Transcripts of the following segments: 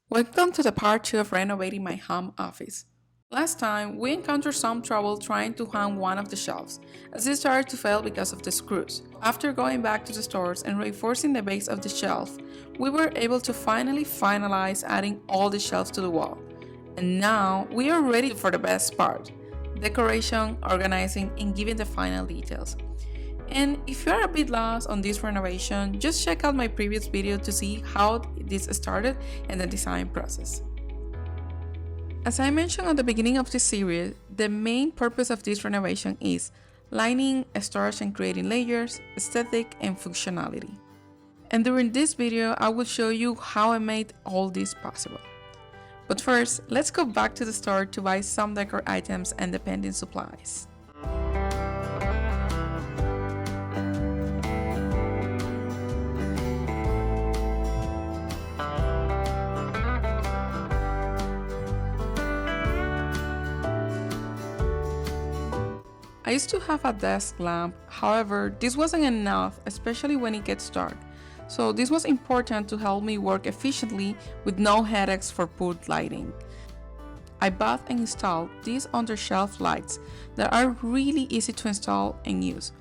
Welcome to the part 2 of renovating my home office. Last time, we encountered some trouble trying to hang one of the shelves, as it started to fail because of the screws. After going back to the stores and reinforcing the base of the shelf, we were able to finalize adding all the shelves to the wall. And now, we are ready for the best part: decoration, organizing, and giving the final details. And if you are a bit lost on this renovation, just check out my previous video to see how this started and the design process. As I mentioned at the beginning of this series, the main purpose of this renovation is lining, storage and creating layers, aesthetic and functionality. And during this video, I will show you how I made all this possible. But first, let's go back to the store to buy some decor items and the pending supplies. I used to have a desk lamp, however, this wasn't enough, especially when it gets dark. So this was important to help me work efficiently with no headaches for poor lighting. I bought and installed these under-shelf lights that are really easy to install and use.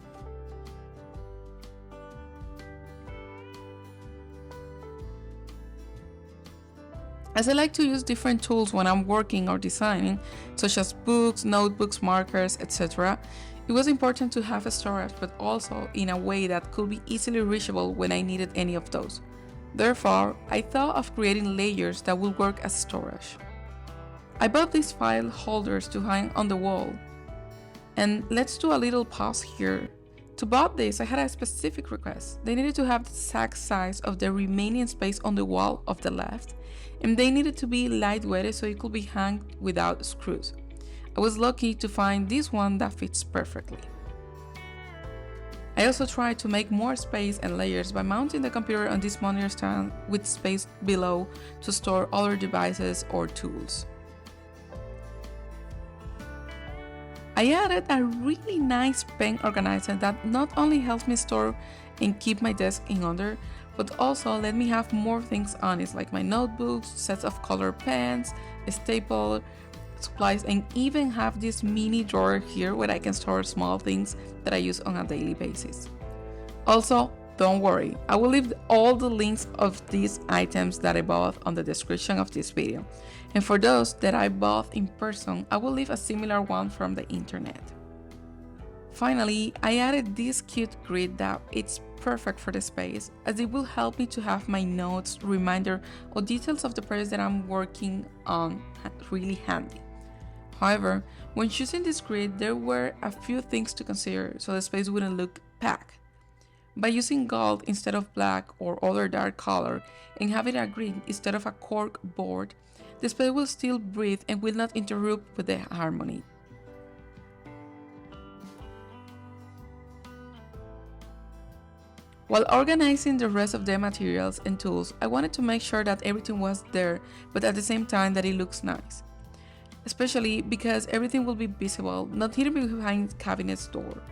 As I like to use different tools when I'm working or designing, such as books, notebooks, markers, etc., it was important to have a storage, but also in a way that could be easily reachable when I needed any of those. Therefore, I thought of creating layers that would work as storage. I bought these file holders to hang on the wall. And let's do a little pause here. To buy this, I had a specific request. They needed to have the exact size of the remaining space on the wall of the left, and they needed to be lightweight so it could be hung without screws. I was lucky to find this one that fits perfectly. I also tried to make more space and layers by mounting the computer on this monitor stand with space below to store other devices or tools. I added a really nice pen organizer that not only helps me store and keep my desk in order, but also let me have more things on it, like my notebooks, sets of color pens, a staple, supplies, and even have this mini drawer here where I can store small things that I use on a daily basis. Also, don't worry, I will leave all the links of these items that I bought on the description of this video. And for those that I bought in person, I will leave a similar one from the internet. Finally, I added this cute grid that it's perfect for the space, as it will help me to have my notes, reminder, or details of the project that I'm working on really handy. However, when choosing this grid, there were a few things to consider so the space wouldn't look packed. By using gold instead of black or other dark color and having a grid instead of a cork board, the space will still breathe and will not interrupt with the harmony. While organizing the rest of the materials and tools, I wanted to make sure that everything was there, but at the same time that it looks nice. Especially because everything will be visible, not hidden behind the cabinet's door.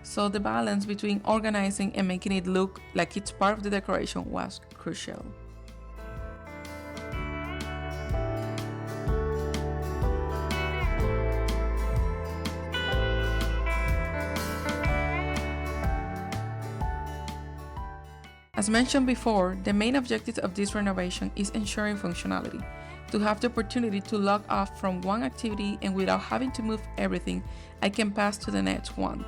So the balance between organizing and making it look like it's part of the decoration was crucial. As mentioned before, the main objective of this renovation is ensuring functionality, to have the opportunity to log off from one activity and without having to move everything, I can pass to the next one.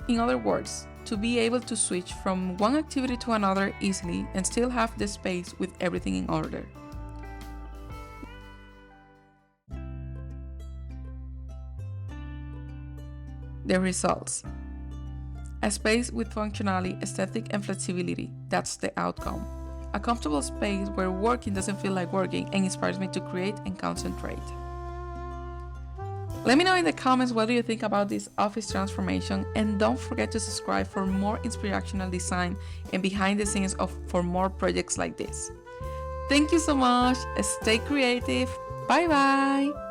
In other words, to be able to switch from one activity to another easily and still have the space with everything in order. The results. A space with functionality, aesthetic, and flexibility. That's the outcome. A comfortable space where working doesn't feel like working and inspires me to create and concentrate. Let me know in the comments what do you think about this office transformation, and don't forget to subscribe for more inspirational design and behind the scenes for more projects like this. Thank you so much. Stay creative. Bye bye.